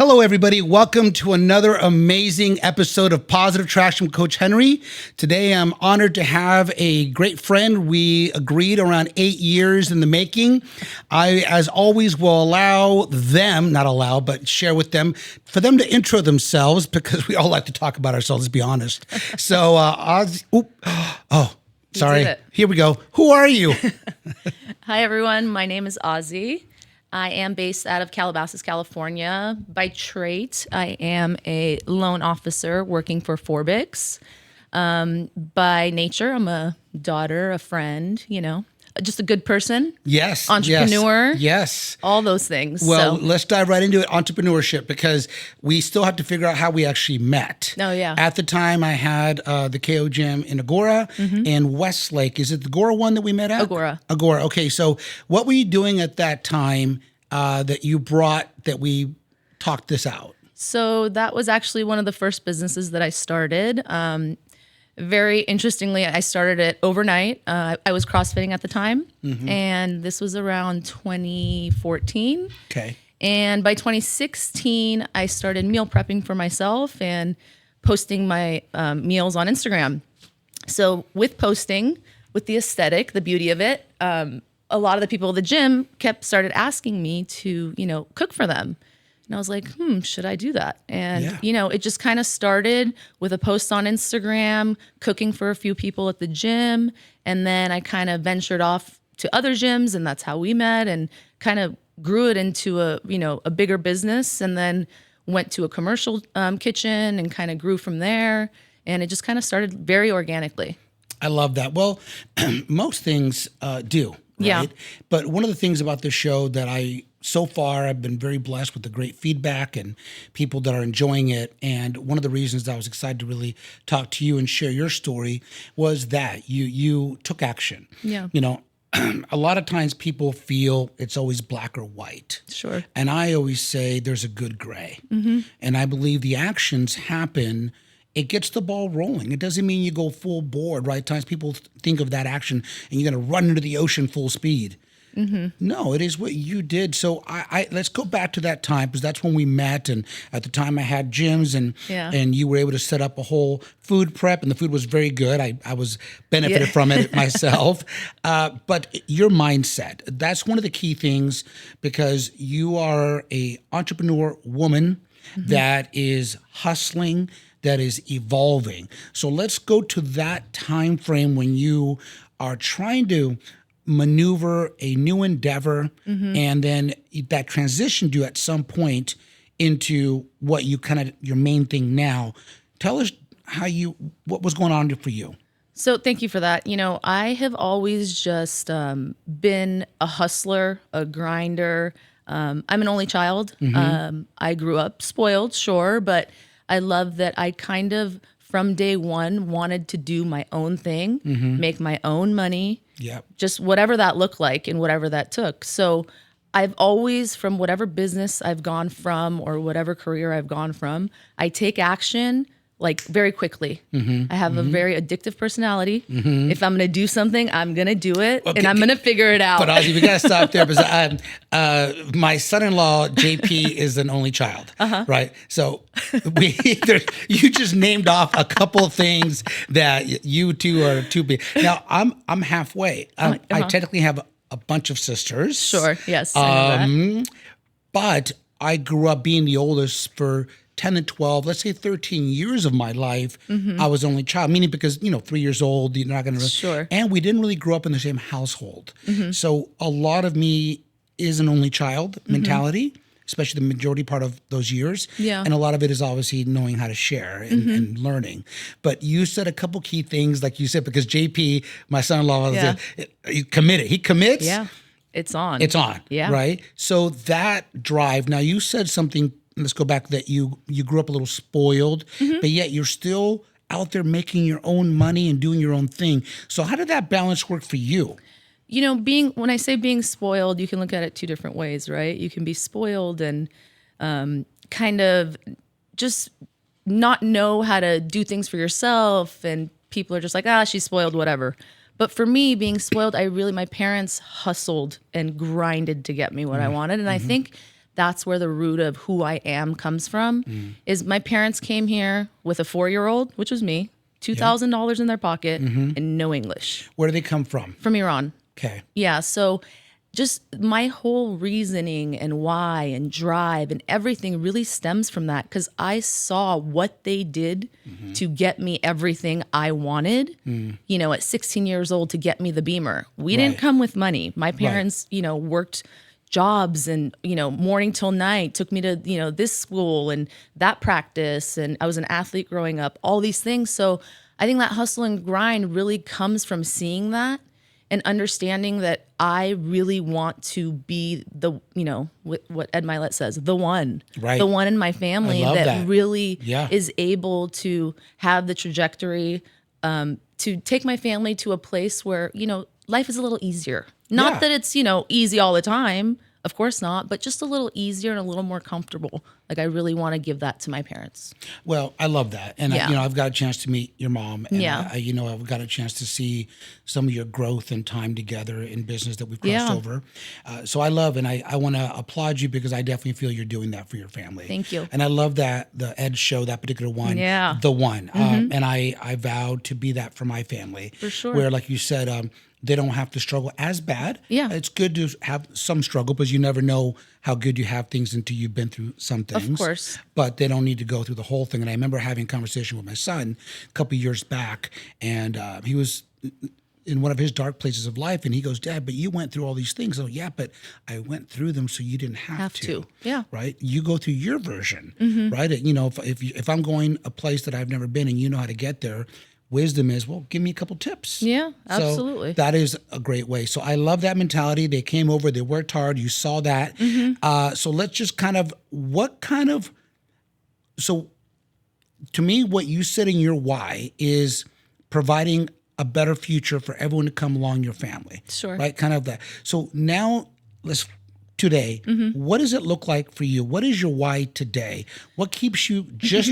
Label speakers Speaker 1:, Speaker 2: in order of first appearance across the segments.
Speaker 1: Hello, everybody. Welcome to another amazing episode of Positive Traction with Coach Henry. Today, I'm honored to have a great friend. We agreed around 8 years in the making. I, as always, will share with them, for them to intro themselves, because we all like to talk about ourselves, let's be honest. So, sorry. Here we go. Who are you?
Speaker 2: Hi, everyone. My name is Azy. I am based out of Calabasas, California. By trade, I am a loan officer working for Forbix. By nature, I'm a daughter, a friend, just a good person.
Speaker 1: Yes.
Speaker 2: Entrepreneur.
Speaker 1: Yes.
Speaker 2: All those things.
Speaker 1: Well, let's dive right into it, entrepreneurship, because we still have to figure out how we actually met.
Speaker 2: Oh, yeah.
Speaker 1: At the time, I had the KO gym in Agora and Westlake. Is it the Agora one that we met at?
Speaker 2: Agora.
Speaker 1: Okay, so what were you doing at that time that you brought that we talked this out?
Speaker 2: So that was actually one of the first businesses that I started. Very interestingly, I started it overnight. I was CrossFitting at the time, and this was around 2014.
Speaker 1: Okay.
Speaker 2: And by 2016, I started meal prepping for myself and posting my meals on Instagram. So with posting, with the aesthetic, the beauty of it, a lot of the people at the gym started asking me to, cook for them. And I was like, should I do that? And, it just kind of started with a post on Instagram, cooking for a few people at the gym. And then I kind of ventured off to other gyms, and that's how we met, and kind of grew it into a bigger business, and then went to a commercial kitchen and kind of grew from there. And it just kind of started very organically.
Speaker 1: I love that. Well, most things do. Right?
Speaker 2: Yeah.
Speaker 1: But one of the things about this show that I've been very blessed with the great feedback and people that are enjoying it. And one of the reasons that I was excited to really talk to you and share your story was that you took action.
Speaker 2: Yeah.
Speaker 1: A lot of times people feel it's always black or white.
Speaker 2: Sure.
Speaker 1: And I always say there's a good gray. And I believe the actions happen. It gets the ball rolling. It doesn't mean you go full board, right? Times people think of that action and you're going to run into the ocean full speed. No, it is what you did. So I let's go back to that time, because that's when we met. And at the time I had gyms and you were able to set up a whole food prep, and the food was very good. I was benefited from it myself. But your mindset, that's one of the key things, because you are a entrepreneur woman that is hustling, that is evolving. So let's go to that time frame when you are trying to maneuver a new endeavor, and then that transitioned you at some point into what you your main thing now. Tell us what was going on for you.
Speaker 2: So thank you for that. I have always just been a hustler, a grinder. I'm an only child. I grew up spoiled, sure, but I love that I kind of, from day one, wanted to do my own thing, make my own money, just whatever that looked like and whatever that took. So I've always, from whatever business I've gone from or whatever career I've gone from, I take action like very quickly. I have a very addictive personality. If I'm going to do something, I'm going to do it, and I'm going to figure it out.
Speaker 1: But Ozzy, we got to stop there, because my son-in-law, JP, is an only child, right? So you just named off a couple of things that you two are too big. Now, I'm halfway. I technically have a bunch of sisters.
Speaker 2: Sure, yes, I know that.
Speaker 1: But I grew up being the oldest for 10 and 12, let's say 13 years of my life. I was only child, meaning because, 3 years old, you're not going to...
Speaker 2: Sure.
Speaker 1: And we didn't really grow up in the same household. So a lot of me is an only child mentality, especially the majority part of those years.
Speaker 2: Yeah.
Speaker 1: And a lot of it is obviously knowing how to share and learning. But you said a couple key things, like you said, because JP, my son-in-law, he committed. He commits.
Speaker 2: Yeah, it's on.
Speaker 1: It's on.
Speaker 2: Yeah.
Speaker 1: Right? So that drive, now you said something, let's go back, that you grew up a little spoiled, but yet you're still out there making your own money and doing your own thing. So how did that balance work for you?
Speaker 2: When I say being spoiled, you can look at it two different ways, right? You can be spoiled and kind of just not know how to do things for yourself, and people are just like, she's spoiled, whatever. But for me, being spoiled, my parents hustled and grinded to get me what I wanted. And I think that's where the root of who I am comes from. Is my parents came here with a 4-year-old, which was me, $2,000 in their pocket, and no English.
Speaker 1: Where do they come from?
Speaker 2: From Iran.
Speaker 1: Okay.
Speaker 2: Yeah. So just my whole reasoning and why and drive and everything really stems from that, because I saw what they did to get me everything I wanted, at 16 years old, to get me the Beamer. We didn't come with money. My parents, worked jobs and, morning till night, took me to, this school and that practice. And I was an athlete growing up, all these things. So I think that hustle and grind really comes from seeing that and understanding that I really want to be the, what Ed Milet says, the one, the one in my family that really is able to have the trajectory to take my family to a place where, life is a little easier. Not that it's, easy all the time. Of course not, but just a little easier and a little more comfortable. Like, I really want to give that to my parents.
Speaker 1: Well, I love that. And, I've got a chance to meet your mom. And, I've got a chance to see some of your growth and time together in business that we've crossed over. So I love, and I want to applaud you, because I definitely feel you're doing that for your family.
Speaker 2: Thank you.
Speaker 1: And I love that, the Ed show, that particular one, the one. And I vowed to be that for my family.
Speaker 2: For sure.
Speaker 1: Where, like you said, they don't have to struggle as bad.
Speaker 2: Yeah.
Speaker 1: It's good to have some struggle, because you never know how good you have things until you've been through some things.
Speaker 2: Of course.
Speaker 1: But they don't need to go through the whole thing. And I remember having a conversation with my son a couple of years back, and he was in one of his dark places of life, and he goes, "Dad, but you went through all these things." So, yeah, but I went through them so you didn't have to.
Speaker 2: Yeah.
Speaker 1: Right? You go through your version, right? If I'm going a place that I've never been and you know how to get there, wisdom is, well, give me a couple tips.
Speaker 2: Yeah, absolutely.
Speaker 1: So that is a great way. So I love that mentality. They came over, they worked hard. You saw that. So let's just so to me, what you said in your why is providing a better future for everyone to come along your family.
Speaker 2: Sure.
Speaker 1: Right? Kind of that. So now today, what does it look like for you? What is your why today? What keeps you just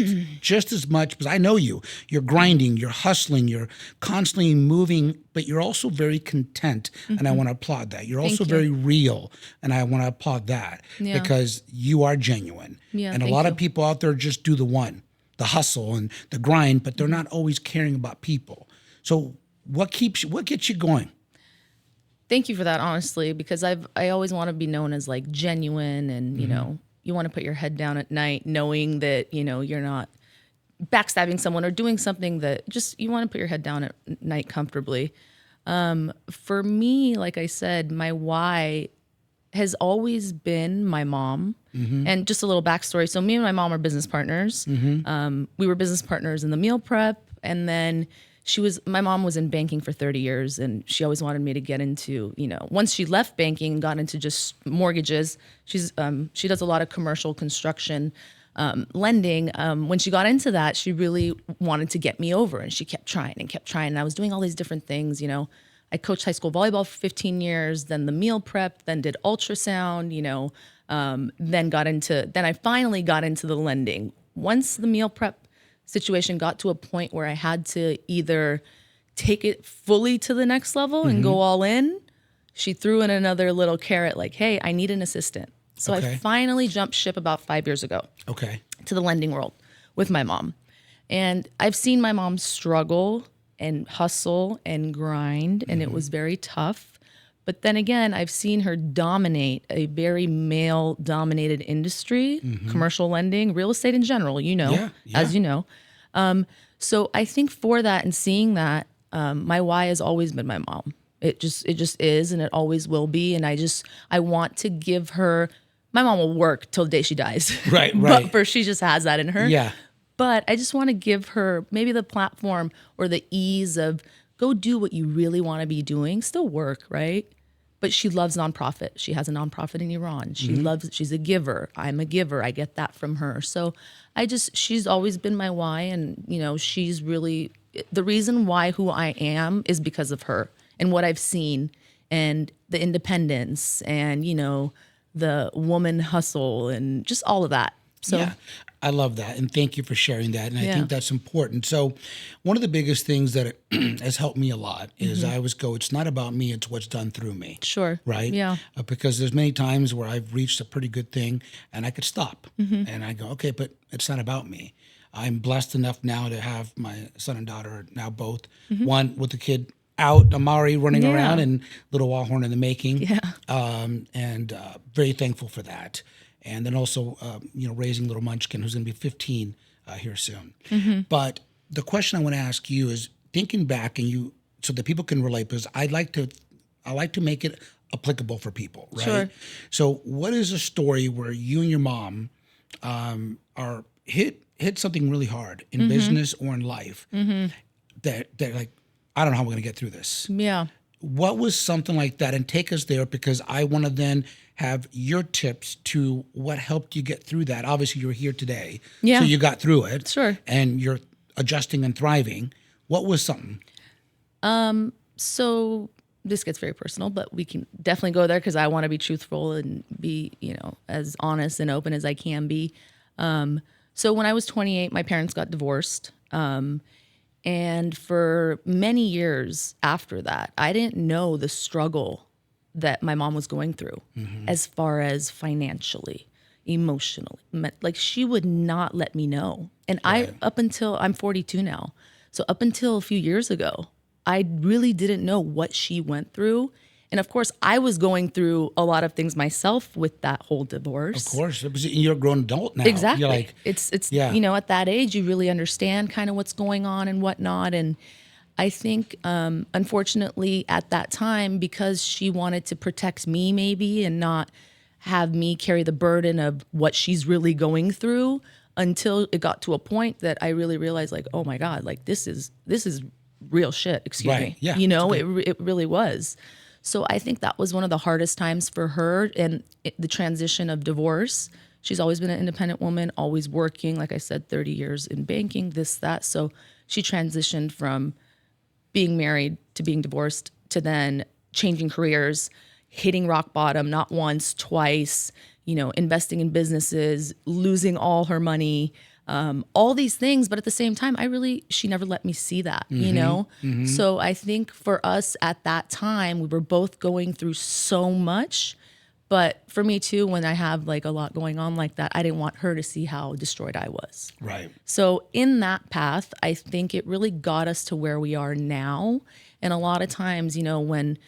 Speaker 1: as much, because I know you're grinding, you're hustling, you're constantly moving, but you're also very content. And I want to applaud that. You're also very real. And I want to applaud that because you are genuine.
Speaker 2: Yeah,
Speaker 1: and a lot of people out there just do the hustle and the grind, but they're not always caring about people. So what gets you going?
Speaker 2: Thank you for that, honestly, because I always want to be known as like genuine, and you want to put your head down at night knowing that you're not backstabbing someone or doing something that just, you want to put your head down at night comfortably. For me, like I said, my why has always been my mom. And just a little backstory. So me and my mom are business partners. We were business partners in the meal prep, and then my mom was in banking for 30 years, and she always wanted me to get into, once she left banking and got into just mortgages, she does a lot of commercial construction lending. When she got into that, she really wanted to get me over, and she kept trying. And I was doing all these different things, I coached high school volleyball for 15 years, then the meal prep, then did ultrasound, then I finally got into the lending. Once the meal prep situation got to a point where I had to either take it fully to the next level and go all in, she threw in another little carrot like, hey, I need an assistant. So I finally jumped ship about 5 years ago to the lending world with my mom. And I've seen my mom struggle and hustle and grind, and it was very tough. But then again, I've seen her dominate a very male-dominated industry, commercial lending, real estate in general, as you know. So I think for that and seeing that, my why has always been my mom. It just is, and it always will be. And I want to give her. My mom will work till the day she dies. Right. But she just has that in her. Yeah. But I just want to give her maybe the platform or the ease of go do what you really want to be doing. Still work, right? But she loves nonprofit. She has a nonprofit in Iran. She's a giver. I'm a giver. I get that from her. So she's always been my why. And, she's really, the reason why who I am is because of her and what I've seen and the independence and, the woman hustle and just all of that. So
Speaker 1: yeah, I love that. And thank you for sharing that. And I
Speaker 2: Yeah.
Speaker 1: think that's important. So one of the biggest things that has helped me a lot is
Speaker 2: Mm-hmm.
Speaker 1: I always go, it's not about me, it's what's done through me.
Speaker 2: sure.
Speaker 1: Right?
Speaker 2: Yeah.
Speaker 1: Because there's many times where I've reached a pretty good thing and I could stop.
Speaker 2: Mm-hmm.
Speaker 1: And I go, okay, but it's not about me. I'm blessed enough now to have my son and daughter now both, one with the kid out, Amari running
Speaker 2: Mm-hmm. Yeah.
Speaker 1: around, and little Wallhorn in the making.
Speaker 2: Yeah.
Speaker 1: And very thankful for that. And then also, raising little Munchkin, who's going to be 15 here soon.
Speaker 2: Mm-hmm.
Speaker 1: But the question I want to ask you is, thinking back, so that people can relate, because I like to make it applicable for people, right?
Speaker 2: Sure.
Speaker 1: So, what is a story where you and your mom are hit something really hard in business or in life that like, I don't know how we're going to get through this.
Speaker 2: Yeah.
Speaker 1: What was something like that? And take us there, because I want to then have your tips to what helped you get through that. Obviously, you're here today.
Speaker 2: Yeah.
Speaker 1: So you got through it.
Speaker 2: Sure.
Speaker 1: And you're adjusting and thriving. What was something?
Speaker 2: So this gets very personal, but we can definitely go there because I want to be truthful and be, as honest and open as I can be. So when I was 28, my parents got divorced. And for many years after that, I didn't know the struggle that my mom was going through as far as financially, emotionally. Like, she would not let me know. And up until I'm 42 now. So up until a few years ago, I really didn't know what she went through. And of course, I was going through a lot of things myself with that whole divorce.
Speaker 1: Of course. You're a grown adult now.
Speaker 2: Exactly.
Speaker 1: You're like,
Speaker 2: it's
Speaker 1: yeah.
Speaker 2: At that age, you really understand kind of what's going on and whatnot. And I think, unfortunately, at that time, because she wanted to protect me maybe and not have me carry the burden of what she's really going through, until it got to a point that I really realized, like, oh my God, like this is real shit. Excuse
Speaker 1: Right.
Speaker 2: me.
Speaker 1: Yeah.
Speaker 2: It really was. So I think that was one of the hardest times for her, and the transition of divorce. She's always been an independent woman, always working, like I said, 30 years in banking, this, that. So she transitioned from being married to being divorced to then changing careers, hitting rock bottom, not once, twice, investing in businesses, losing all her money, all these things. But at the same time, she never let me see that, So I think for us at that time, we were both going through so much. But for me too, when I have like a lot going on like that, I didn't want her to see how destroyed I was.
Speaker 1: Right.
Speaker 2: So in that path, I think it really got us to where we are now. And a lot of times, when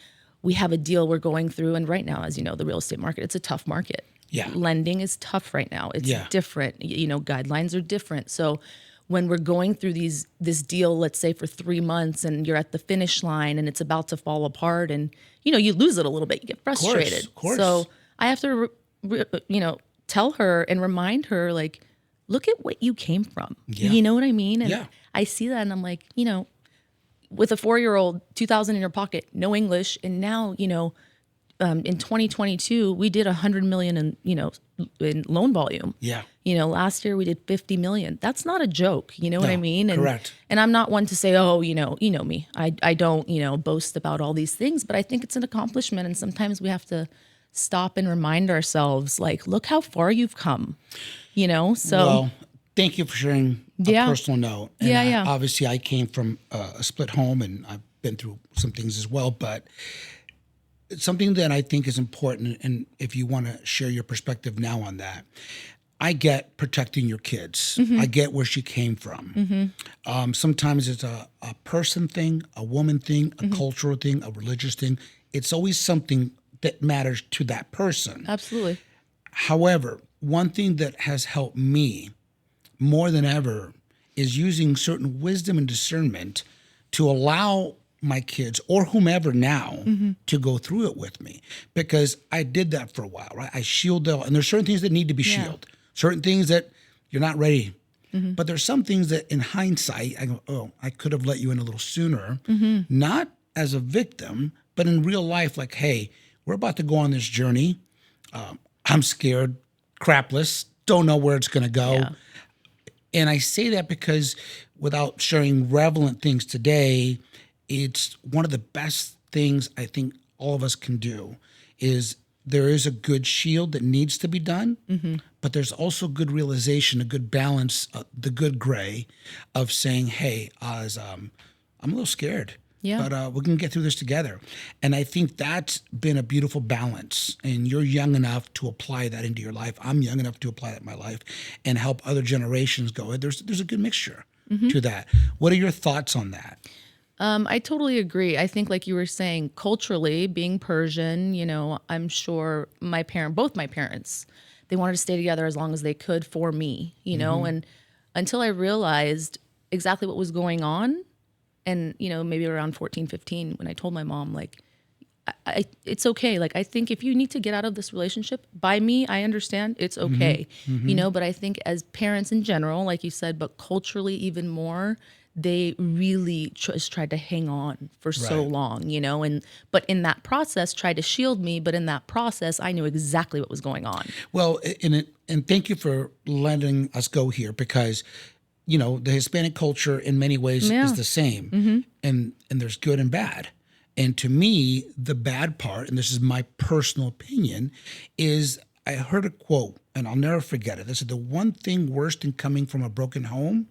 Speaker 2: we have a deal we're going through, and right now, as you know, the real estate market, it's a tough market.
Speaker 1: Yeah.
Speaker 2: Lending is tough right now. It's different. Guidelines are different. So when we're going through this deal, let's say for 3 months, and you're at the finish line and it's about to fall apart, and you lose it a little bit, you get frustrated.
Speaker 1: Of course.
Speaker 2: So I have to, tell her and remind her, like, look at what you came from.
Speaker 1: Yeah.
Speaker 2: You know what I mean? And
Speaker 1: Yeah.
Speaker 2: I see that, and I'm like, with a 4-year-old, 2,000 in your pocket, no English, and now, in 2022, we did 100 million in loan volume.
Speaker 1: Yeah.
Speaker 2: Last year we did 50 million. That's not a joke. You know what I mean? And,
Speaker 1: correct.
Speaker 2: And I'm not one to say, oh, you know me. I don't, boast about all these things, but I think it's an accomplishment. And sometimes we have to stop and remind ourselves, like, look how far you've come, So
Speaker 1: Well, thank you for sharing a
Speaker 2: Yeah.
Speaker 1: personal note. And
Speaker 2: Yeah.
Speaker 1: obviously, I came from a split home, and I've been through some things as well. But it's something that I think is important, and if you want to share your perspective now on that, I get protecting your kids. I get where she came from. Sometimes it's a person thing, a woman thing, a cultural thing, a religious thing. It's always something that matters to that person.
Speaker 2: absolutely.
Speaker 1: However, one thing that has helped me more than ever is using certain wisdom and discernment to allow my kids or whomever now to go through it with me, because I did that for a while, right? I shield them, and there's certain things that need to be shielded, certain things that you're not ready. But there's some things that in hindsight, I go, oh, I could have let you in a little sooner, not as a victim, but in real life, like, hey, we're about to go on this journey. I'm scared, crapless, don't know where it's going to go.
Speaker 2: Yeah.
Speaker 1: And I say that because without sharing relevant things today, it's one of the best things I think all of us can do is there is a good shield that needs to be done, but there's also good realization, a good balance, the good gray of saying, hey, Oz, I'm a little scared.
Speaker 2: Yeah.
Speaker 1: But we can get through this together. And I think that's been a beautiful balance. And you're young enough to apply that into your life. I'm young enough to apply that in my life and help other generations go. There's a good mixture to that. What are your thoughts on that?
Speaker 2: I totally agree. I think, like you were saying, culturally, being Persian, I'm sure both my parents, they wanted to stay together as long as they could for me, and until I realized exactly what was going on, and, maybe around 14, 15, when I told my mom, like, it's okay. Like, I think if you need to get out of this relationship, by me, I understand it's okay, but I think as parents in general, like you said, but culturally even more, they really tried to hang on for so long, but in that process tried to shield me. But in that process, I knew exactly what was going on.
Speaker 1: Well, and thank you for letting us go here, because the Hispanic culture in many ways is the same, and there's good and bad. And to me, the bad part, and this is my personal opinion, is I heard a quote, and I'll never forget it. They said, the one thing worse than coming from a broken home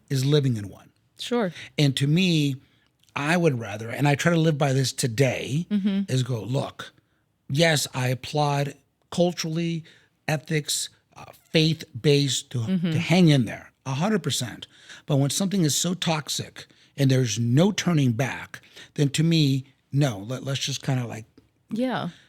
Speaker 1: is living in one.
Speaker 2: Sure.
Speaker 1: And to me, I would rather, and I try to live by this today, is go, look, yes, I applaud culturally, ethics, faith-based to hang in there, 100%. But when something is so toxic and there's no turning back, then to me, no, let's just kind of like,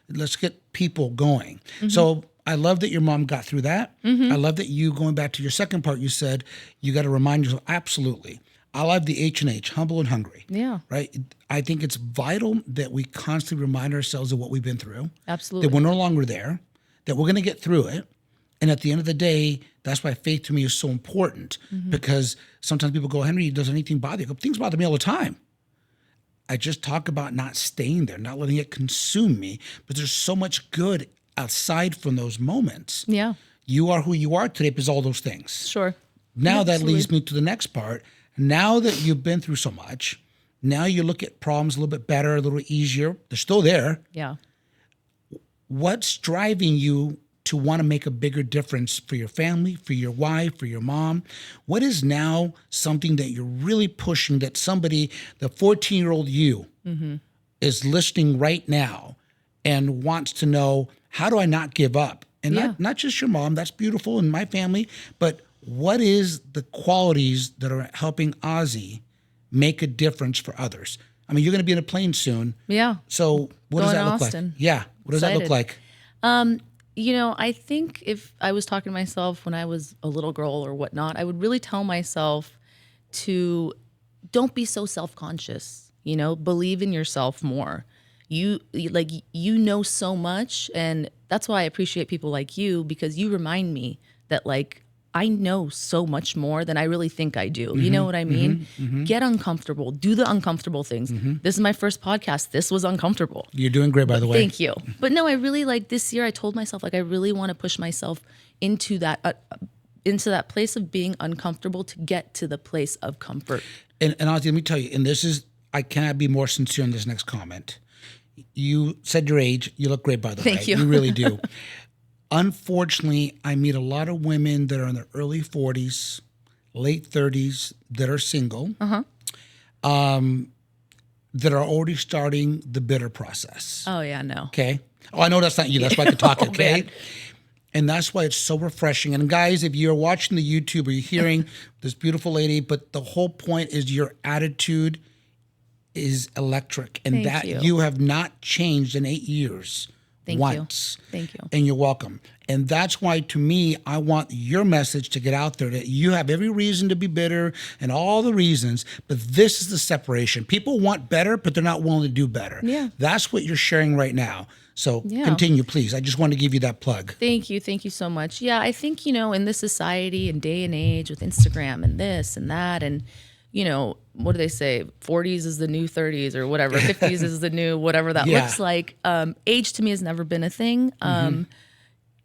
Speaker 1: let's get people going. So I love that your mom got through that. I love that you, going back to your second part, you said you got to remind yourself, absolutely. I love the H&H, humble and hungry.
Speaker 2: Yeah.
Speaker 1: Right? I think it's vital that we constantly remind ourselves of what we've been through.
Speaker 2: Absolutely.
Speaker 1: That we're no longer there, that we're going to get through it. And at the end of the day, that's why faith to me is so important, because sometimes people go, Henry, does anything bother you? I go, things bother me all the time. I just talk about not staying there, not letting it consume me. But there's so much good outside from those moments.
Speaker 2: Yeah.
Speaker 1: You are who you are today because all those things.
Speaker 2: Sure.
Speaker 1: Now that leads me to the next part. Now that you've been through so much, now you look at problems a little bit better, a little easier. They're still there.
Speaker 2: Yeah.
Speaker 1: What's driving you to want to make a bigger difference for your family, for your wife, for your mom? What is now something that you're really pushing that somebody, the 14-year-old you, is listening right now and wants to know, how do I not give up? And not just your mom, that's beautiful, and my family, but what is the qualities that are helping Azy make a difference for others? I mean, you're going to be in a plane soon.
Speaker 2: Yeah.
Speaker 1: So what does that look
Speaker 2: Austin.
Speaker 1: like? Yeah. What does that look like?
Speaker 2: I think if I was talking to myself when I was a little girl or whatnot, I would really tell myself to don't be so self-conscious, believe in yourself more. You know so much, and that's why I appreciate people like you, because you remind me that, like, I know so much more than I really think I do. You know what I mean? Get uncomfortable. Do the uncomfortable things. This is my first podcast. This was uncomfortable.
Speaker 1: You're doing great, by the way.
Speaker 2: Thank you. But no, I really, like, this year I told myself, like, I really want to push myself into that place of being uncomfortable to get to the place of comfort.
Speaker 1: And Azy, let me tell you, and this is, I cannot be more sincere in this next comment. You said your age. You look great, by the way.
Speaker 2: Thank you.
Speaker 1: You really do. Unfortunately, I meet a lot of women that are in their early 40s, late 30s, that are single, that are already starting the bitter process.
Speaker 2: Oh, yeah, no.
Speaker 1: Okay? Oh, I know that's not you. That's why I can talk, okay?
Speaker 2: Man.
Speaker 1: And that's why it's so refreshing. And guys, if you're watching the YouTube or you're hearing this beautiful lady, but the whole point is your attitude is electric, and
Speaker 2: Thank
Speaker 1: that
Speaker 2: you.
Speaker 1: you have not changed in 8 years.
Speaker 2: Thank
Speaker 1: once.
Speaker 2: you. Thank you.
Speaker 1: And you're welcome. And that's why, to me, I want your message to get out there, that you have every reason to be bitter and all the reasons, but this is the separation. People want better, but they're not willing to do better.
Speaker 2: Yeah.
Speaker 1: That's what you're sharing right now. So continue, please. I just want to give you that plug.
Speaker 2: Thank you. Thank you so much. Yeah, I think, in this society and day and age with Instagram and this and that, and, what do they say? 40s is the new 30s or whatever. 50s is the new whatever that looks like. Age to me has never been a thing.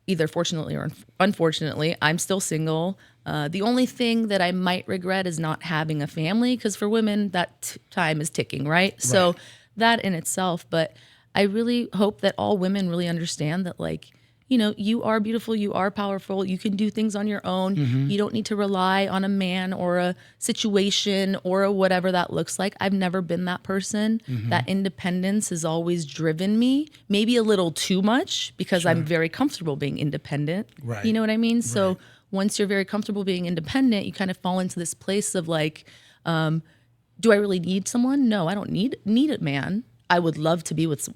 Speaker 2: Either fortunately or unfortunately. I'm still single. The only thing that I might regret is not having a family, because for women, that time is ticking, right? So that in itself. But I really hope that all women really understand that, like, you know, you are beautiful, you are powerful, you can do things on your own. You don't need to rely on a man or a situation or a whatever that looks like. I've never been that person. That independence has always driven me, maybe a little too much because I'm very comfortable being independent.
Speaker 1: Right.
Speaker 2: You know what I mean? So once you're very comfortable being independent, you kind of fall into this place of like, do I really need someone? No, I don't need a man. I would love to be with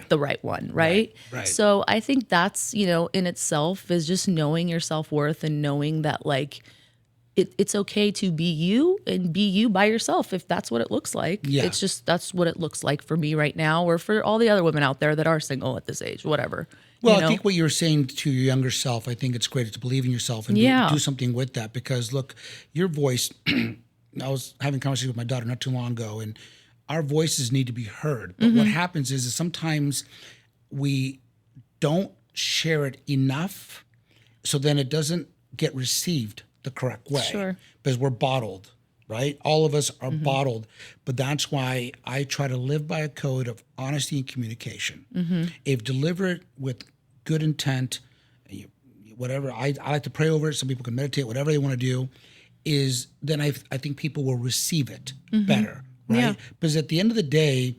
Speaker 2: the right one, right?
Speaker 1: Right.
Speaker 2: So I think that's, you know, in itself is just knowing your self-worth and knowing that, like, it's okay to be you and be you by yourself if that's what it looks like.
Speaker 1: Yeah.
Speaker 2: It's just that's what it looks like for me right now, or for all the other women out there that are single at this age, whatever.
Speaker 1: Well,
Speaker 2: you know?
Speaker 1: I think what you're saying to your younger self, I think it's great to believe in yourself and do something with that, because look, your voice, I was having a conversation with my daughter not too long ago, and our voices need to be heard. But what happens is sometimes we don't share it enough, so then it doesn't get received the correct way.
Speaker 2: Sure.
Speaker 1: Because we're bottled, right? All of us are bottled. But that's why I try to live by a code of honesty and communication. If delivered with good intent, whatever, I like to pray over it. Some people can meditate, whatever they want to do, is then I think people will receive it better. Right?
Speaker 2: Yeah.
Speaker 1: Because at the end of the day,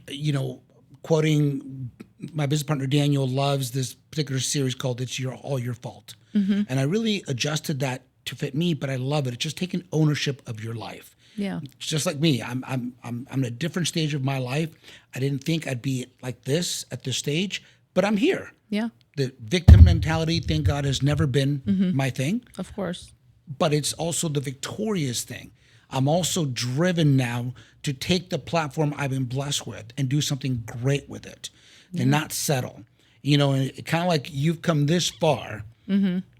Speaker 1: you know, quoting my business partner Daniel loves this particular series called "It's All Your Fault," and I really adjusted that to fit me. But I love it. It's just taking ownership of your life.
Speaker 2: Yeah.
Speaker 1: It's just like me. I'm in a different stage of my life. I didn't think I'd be like this at this stage, but I'm here.
Speaker 2: Yeah.
Speaker 1: The victim mentality, thank God, has never been my thing.
Speaker 2: Of course.
Speaker 1: But it's also the victorious thing. I'm also driven now to take the platform I've been blessed with and do something great with it and not settle. You know, and it kind of like you've come this far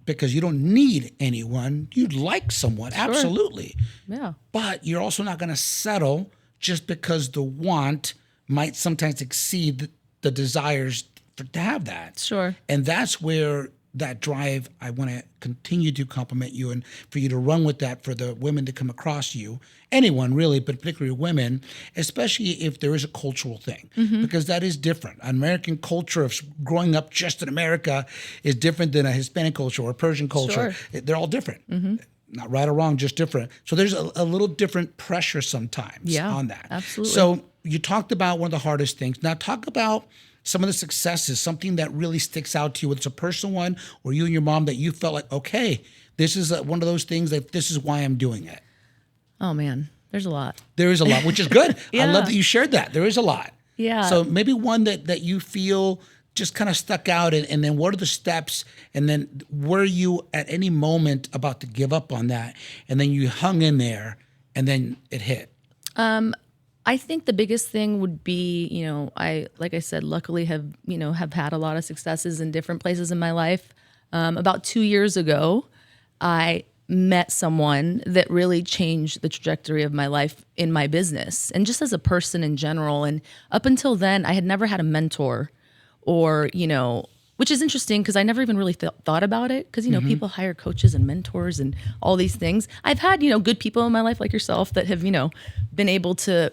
Speaker 1: because you don't need anyone. You'd like someone, absolutely.
Speaker 2: Yeah.
Speaker 1: But you're also not going to settle just because the want might sometimes exceed the desires to have that.
Speaker 2: Sure.
Speaker 1: And that's where that drive, I want to continue to compliment you and for you to run with that for the women to come across you, anyone really, but particularly women, especially if there is a cultural thing, because that is different. American culture of growing up just in America is different than a Hispanic culture or a Persian culture.
Speaker 2: Sure.
Speaker 1: They're all different. Not right or wrong, just different. So there's a little different pressure sometimes on that.
Speaker 2: Absolutely.
Speaker 1: So you talked about one of the hardest things. Now talk about some of the successes, something that really sticks out to you, whether it's a personal one or you and your mom that you felt like, okay, this is one of those things that this is why I'm doing it.
Speaker 2: Oh man, there's a lot.
Speaker 1: There is a lot, which is good.
Speaker 2: Yeah.
Speaker 1: I love that you shared that. There is a lot.
Speaker 2: Yeah.
Speaker 1: So maybe one that you feel just kind of stuck out, and then what are the steps, and then were you at any moment about to give up on that, and then you hung in there, and then it hit?
Speaker 2: I think the biggest thing would be, you know, like I said, luckily have had a lot of successes in different places in my life. About 2 years ago, I met someone that really changed the trajectory of my life in my business and just as a person in general. And up until then, I had never had a mentor or, you know, which is interesting because I never even really thought about it because, you know, people hire coaches and mentors and all these things. I've had, you know, good people in my life like yourself that have, you know, been able to,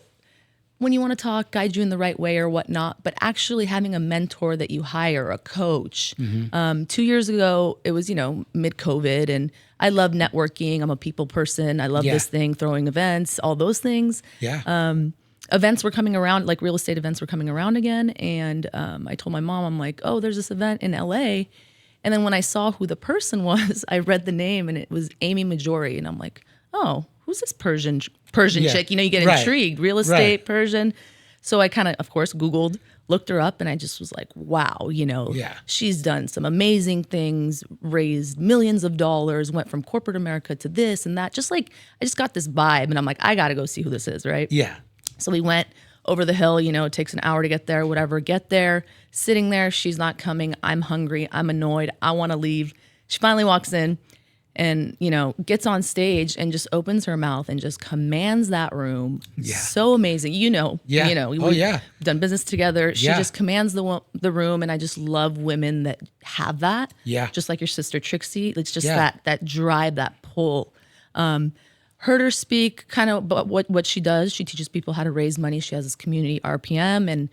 Speaker 2: when you want to talk, guide you in the right way or whatnot, but actually having a mentor that you hire, a coach. 2 years ago, it was, you know, mid-COVID, and I love networking. I'm a people person. I love this thing, throwing events, all those things.
Speaker 1: Yeah.
Speaker 2: Events were coming around, like real estate events were coming around again. And I told my mom, I'm like, oh, there's this event in LA. And then when I saw who the person was, I read the name and it was Amy Majori. And I'm like, oh, who's this Persian chick? You know, you get intrigued, real estate, Persian. So I kind of course, Googled, looked her up, and I just was like, wow, you know, she's done some amazing things, raised millions of dollars, went from corporate America to this and that. Just like, I just got this vibe, and I'm like, I got to go see who this is, right?
Speaker 1: Yeah.
Speaker 2: So we went over the hill, you know, it takes an hour to get there, whatever. Get there, sitting there, she's not coming. I'm hungry. I'm annoyed. I want to leave. She finally walks in and, you know, gets on stage and just opens her mouth and just commands that room.
Speaker 1: Yeah.
Speaker 2: So amazing. You know, we've done business together. She just commands the room. And I just love women that have that. Yeah. Just like your sister Trixie. It's just that drive, that pull. Heard her speak kind of about what she does. She teaches people how to raise money. She has this community RPM, and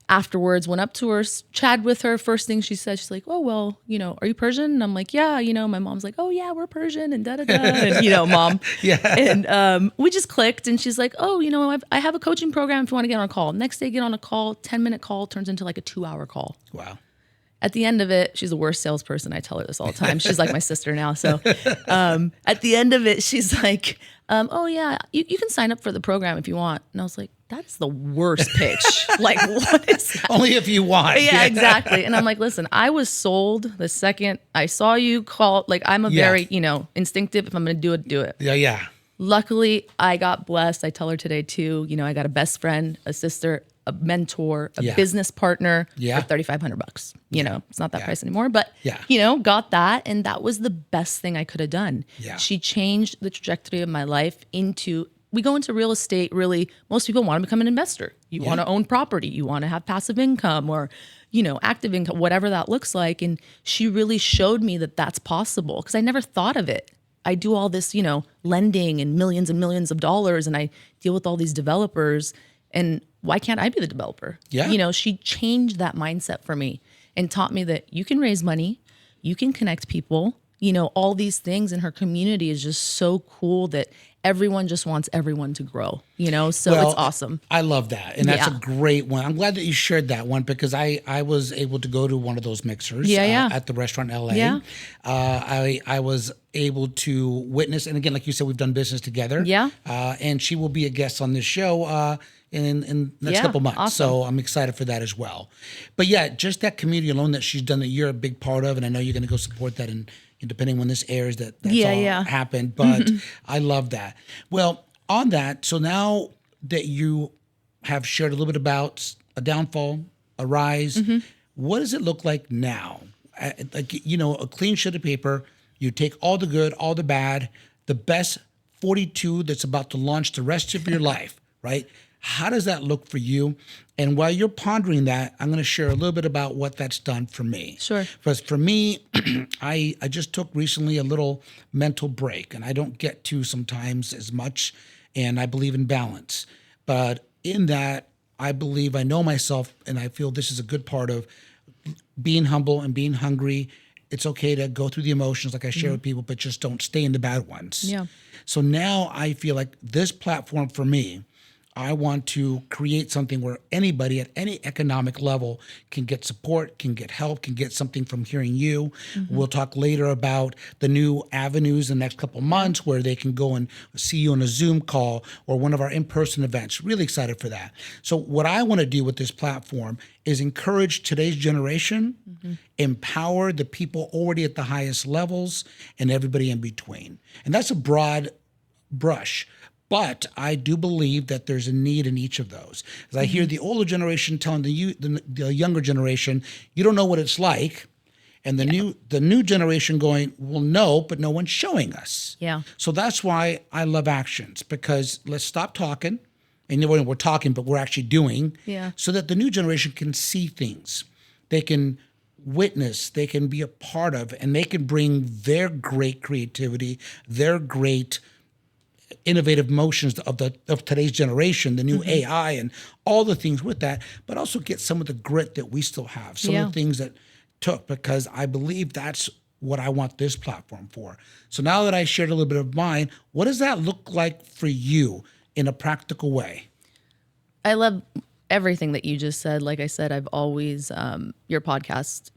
Speaker 2: Afterwards, went up to her, chatted with her. First thing she said, she's like, "Oh, well, are you Persian?" And I'm like, "Yeah." My mom's like, "Oh yeah, we're Persian," and da da da. And mom.
Speaker 1: Yeah.
Speaker 2: And we just clicked. And she's like, "Oh, I have a coaching program if you want to get on a call." Next day, get on a call. 10-minute call turns into like a 2-hour call.
Speaker 1: Wow.
Speaker 2: At the end of it, she's the worst salesperson. I tell her this all the time. She's like my sister now. So at the end of it, she's like, "Oh yeah, you can sign up for the program if you want." And I was like, that's the worst pitch. Like, what is that?
Speaker 1: Only if you want.
Speaker 2: Yeah, exactly. And I'm like, listen, I was sold the second I saw you call. Like, I'm a very, instinctive. If I'm going to do it.
Speaker 1: Yeah, yeah.
Speaker 2: Luckily, I got blessed. I tell her today too, I got a best friend, a sister, a mentor, a business partner for $3,500. It's not that price anymore, but got that. And that was the best thing I could have done.
Speaker 1: Yeah.
Speaker 2: She changed the trajectory of my life we go into real estate, really, most people want to become an investor. You want to own property. You want to have passive income or, active income, whatever that looks like. And she really showed me that that's possible because I never thought of it. I do all this, lending and millions of dollars, and I deal with all these developers. And why can't I be the developer?
Speaker 1: Yeah.
Speaker 2: She changed that mindset for me and taught me that you can raise money, you can connect people, all these things in her community is just so cool that everyone just wants everyone to grow, so it's awesome.
Speaker 1: I love that. And that's a great one. I'm glad that you shared that one because I was able to go to one of those mixers at the restaurant in LA.
Speaker 2: Yeah.
Speaker 1: I was able to witness, and again, like you said, we've done business together.
Speaker 2: Yeah.
Speaker 1: And she will be a guest on this show in the next couple months.
Speaker 2: Awesome.
Speaker 1: So I'm excited for that as well. But yeah, just that community alone that she's done that you're a big part of, and I know you're going to go support that and depending when this airs, that's all happened. But I love that. Well, on that, so now that you have shared a little bit about a downfall, a rise, what does it look like now? Like, a clean sheet of paper, you take all the good, all the bad, the best 42 that's about to launch the rest of your life, right? How does that look for you? And while you're pondering that, I'm going to share a little bit about what that's done for me.
Speaker 2: Sure.
Speaker 1: Because for me, I just took recently a little mental break, and I don't get to sometimes as much, and I believe in balance. But in that, I believe I know myself, and I feel this is a good part of being humble and being hungry. It's okay to go through the emotions like I share with people, but just don't stay in the bad ones.
Speaker 2: Yeah.
Speaker 1: So now I feel like this platform for me, I want to create something where anybody at any economic level can get support, can get help, can get something from hearing you. We'll talk later about the new avenues in the next couple of months where they can go and see you on a Zoom call or one of our in-person events. Really excited for that. So what I want to do with this platform is encourage today's generation, empower the people already at the highest levels, and everybody in between. And that's a broad brush. But I do believe that there's a need in each of those. As I hear the older generation telling the younger generation, you don't know what it's like. And the new generation going, well, no, but no one's showing us.
Speaker 2: Yeah.
Speaker 1: So that's why I love actions, because let's stop talking. And we're talking, but we're actually doing.
Speaker 2: Yeah.
Speaker 1: So that the new generation can see things. They can witness, they can be a part of, and they can bring their great creativity, their great innovative motions of today's generation, the new AI and all the things with that, but also get some of the grit that we still have, some of the things that took, because I believe that's what I want this platform for. So now that I shared a little bit of mine, what does that look like for you in a practical way?
Speaker 2: I love everything that you just said. Like I said, I've always, your podcast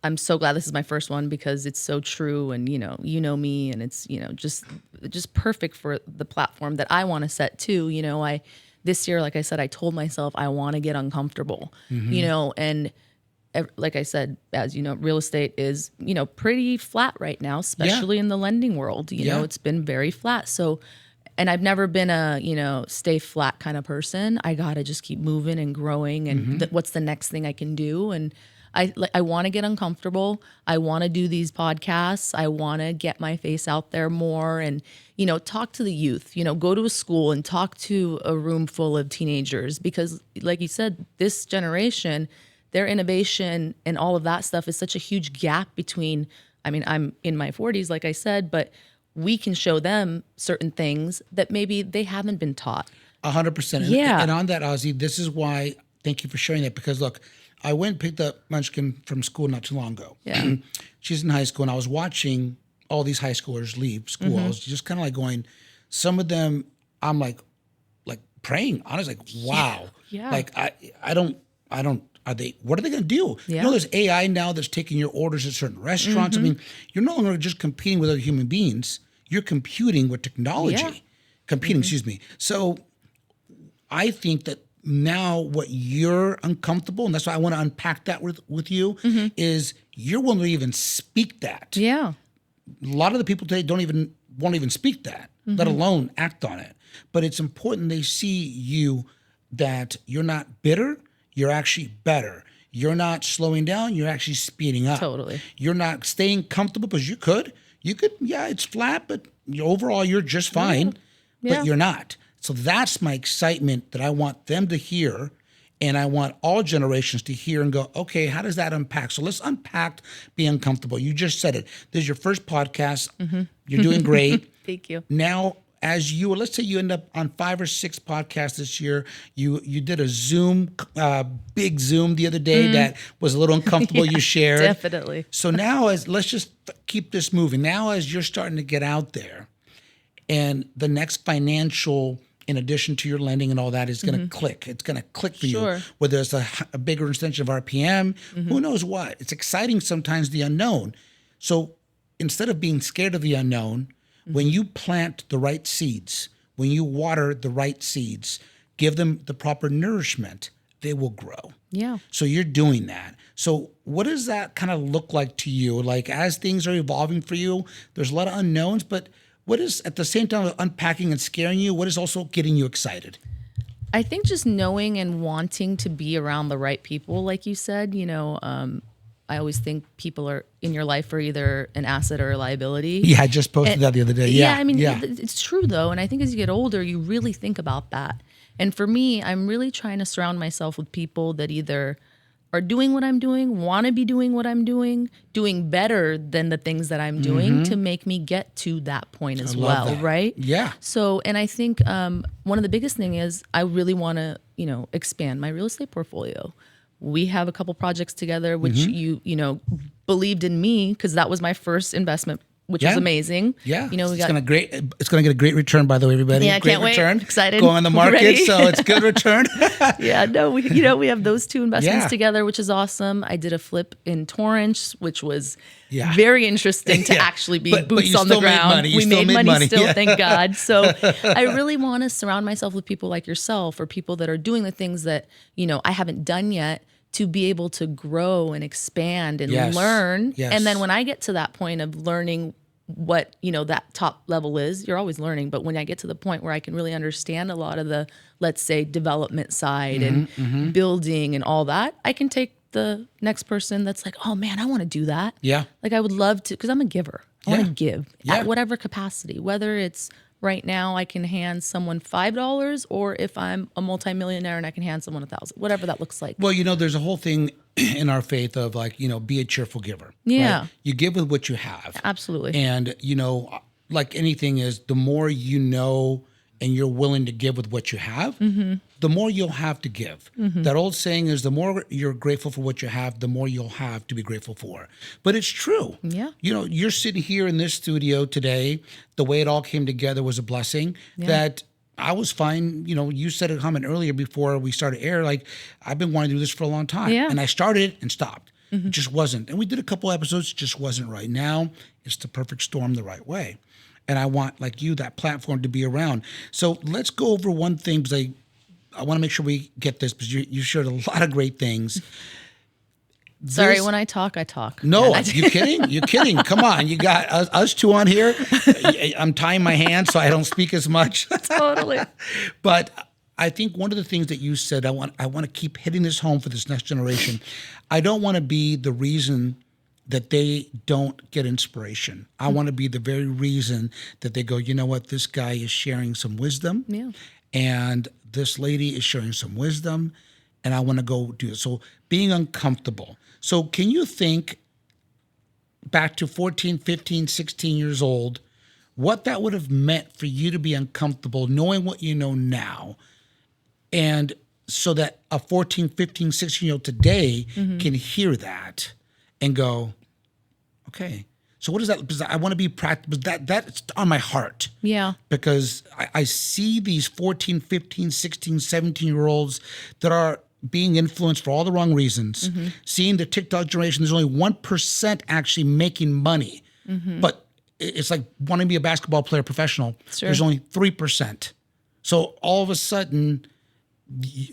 Speaker 2: I'm so glad this is my first one because it's so true, and you know me, and it's just perfect for the platform that I want to set too. This year, like I said, I told myself I want to get uncomfortable, and like I said, as you know, real estate is pretty flat right now, especially in the lending world. It's been very flat. So, and I've never been a stay flat kind of person. I gotta just keep moving and growing, and what's the next thing I can do, and I want to get uncomfortable. I want to do these podcasts. I want to get my face out there more and, talk to the youth, go to a school and talk to a room full of teenagers because like you said, this generation, their innovation and all of that stuff is such a huge gap between, I'm in my 40s, like I said, but we can show them certain things that maybe they haven't been taught.
Speaker 1: 100%.
Speaker 2: Yeah.
Speaker 1: And on that, Azy, this is why, thank you for sharing that, because look, I went and picked up Munchkin from school not too long ago.
Speaker 2: Yeah.
Speaker 1: She's in high school, and I was watching all these high schoolers leave school. I was just kind of like going, some of them, I'm like praying. I was like, wow.
Speaker 2: Yeah.
Speaker 1: Like, I don't, what are they going to do?
Speaker 2: Yeah.
Speaker 1: You know, there's AI now that's taking your orders at certain restaurants. I mean, you're no longer just competing with other human beings. You're computing with technology.
Speaker 2: Yeah.
Speaker 1: Competing, excuse me. So I think that now what you're uncomfortable, and that's why I want to unpack that with you, is you're willing to even speak that.
Speaker 2: Yeah.
Speaker 1: A lot of the people today won't even speak that, let alone act on it. But it's important they see you, that you're not bitter, you're actually better. You're not slowing down, you're actually speeding up.
Speaker 2: Totally.
Speaker 1: You're not staying comfortable, because you could, yeah, it's flat, but overall you're just fine,
Speaker 2: Yeah.
Speaker 1: but you're not. So that's my excitement that I want them to hear, and I want all generations to hear and go, okay, how does that unpack? So let's unpack being uncomfortable. You just said it. This is your first podcast. You're doing great.
Speaker 2: Thank you.
Speaker 1: Now, let's say you end up on 5 or 6 podcasts this year. You did a Zoom, big Zoom the other day that was a little uncomfortable. You shared.
Speaker 2: Definitely.
Speaker 1: So now, let's just keep this moving. Now, as you're starting to get out there, and the next financial, in addition to your lending and all that, is going to click. It's going to click for you. Whether it's a bigger extension of RPM, who knows what. It's exciting sometimes, the unknown. So instead of being scared of the unknown, when you plant the right seeds, when you water the right seeds, give them the proper nourishment, they will grow.
Speaker 2: Yeah.
Speaker 1: So you're doing that. So what does that kind of look like to you? Like, as things are evolving for you, there's a lot of unknowns, but what is, at the same time, unpacking and scaring you, what is also getting you excited?
Speaker 2: I think just knowing and wanting to be around the right people, like you said, I always think people are in your life are either an asset or a liability.
Speaker 1: Yeah, I just posted that the other day. Yeah,
Speaker 2: I mean, it's true though. And I think as you get older, you really think about that. And for me, I'm really trying to surround myself with people that either are doing what I'm doing, want to be doing what I'm doing better than the things that I'm doing to make me get to that point as well,
Speaker 1: that.
Speaker 2: right?
Speaker 1: Yeah.
Speaker 2: So, and I think one of the biggest thing is I really want to, expand my real estate portfolio. We have a couple projects together, which you believed in me, because that was my first investment, which was amazing.
Speaker 1: Yeah,
Speaker 2: we got
Speaker 1: it's gonna get a great return, by the way, everybody.
Speaker 2: Yeah, I
Speaker 1: great
Speaker 2: can't wait.
Speaker 1: return.
Speaker 2: Excited.
Speaker 1: Going on the market,
Speaker 2: Ready.
Speaker 1: so it's good return.
Speaker 2: Yeah, no, we have those 2 investments
Speaker 1: Yeah.
Speaker 2: together, which is awesome. I did a flip in Torrance, which was
Speaker 1: Yeah.
Speaker 2: very interesting to
Speaker 1: Yeah.
Speaker 2: actually be
Speaker 1: But
Speaker 2: boots
Speaker 1: you
Speaker 2: on the
Speaker 1: still made
Speaker 2: ground.
Speaker 1: money. You
Speaker 2: We
Speaker 1: still
Speaker 2: made
Speaker 1: made
Speaker 2: money
Speaker 1: money.
Speaker 2: still,
Speaker 1: Yeah.
Speaker 2: thank God. So I really want to surround myself with people like yourself, or people that are doing the things that, I haven't done yet, to be able to grow and expand and
Speaker 1: Yes.
Speaker 2: learn.
Speaker 1: Yes.
Speaker 2: And then when I get to that point of learning what, that top level is, you're always learning. But when I get to the point where I can really understand a lot of the, let's say, development side and building and all that, I can take the next person that's like, oh man, I want to do that.
Speaker 1: Yeah.
Speaker 2: Like I would love to, because I'm a giver. I want to give
Speaker 1: Yeah.
Speaker 2: at whatever capacity, whether it's right now I can hand someone $5, or if I'm a multimillionaire and I can hand someone $1,000, whatever that looks like.
Speaker 1: Well, there's a whole thing in our faith of like, be a cheerful giver.
Speaker 2: Yeah.
Speaker 1: Right? You give with what you have.
Speaker 2: Absolutely.
Speaker 1: And, like anything is, the more you know and you're willing to give with what you have, the more you'll have to give. That old saying is, the more you're grateful for what you have, the more you'll have to be grateful for. But it's true.
Speaker 2: Yeah.
Speaker 1: You're sitting here in this studio today. The way it all came together was a blessing. That I was fine. You said a comment earlier before we started air, like, I've been wanting to do this for a long time.
Speaker 2: Yeah.
Speaker 1: And I started and stopped. It just wasn't. And we did a couple episodes, it just wasn't right. Now it's the perfect storm the right way. And I want, like you, that platform to be around. So let's go over one thing, because I want to make sure we get this, because you shared a lot of great things.
Speaker 2: Sorry, when I talk, I talk.
Speaker 1: No, you kidding? You kidding? Come on, you got us 2 on here. I'm tying my hands so I don't speak as much.
Speaker 2: Totally.
Speaker 1: But I think one of the things that you said, I want to keep hitting this home for this next generation. I don't want to be the reason that they don't get inspiration. I want to be the very reason that they go, you know what, this guy is sharing some wisdom.
Speaker 2: Yeah.
Speaker 1: And this lady is sharing some wisdom, and I want to go do it. So being uncomfortable. So can you think back to 14, 15, 16 years old, what that would have meant for you to be uncomfortable, knowing what you know now, And so that a 14, 15, 16-year-old today can hear that and go, okay, so what is that? Because I want to be practical. That's on my heart.
Speaker 2: Yeah.
Speaker 1: Because I see these 14, 15, 16, 17-year-olds that are being influenced for all the wrong reasons. Seeing the TikTok generation, there's only 1% actually making money. But it's like wanting to be a basketball player professional.
Speaker 2: Sure.
Speaker 1: There's only 3%. So all of a sudden,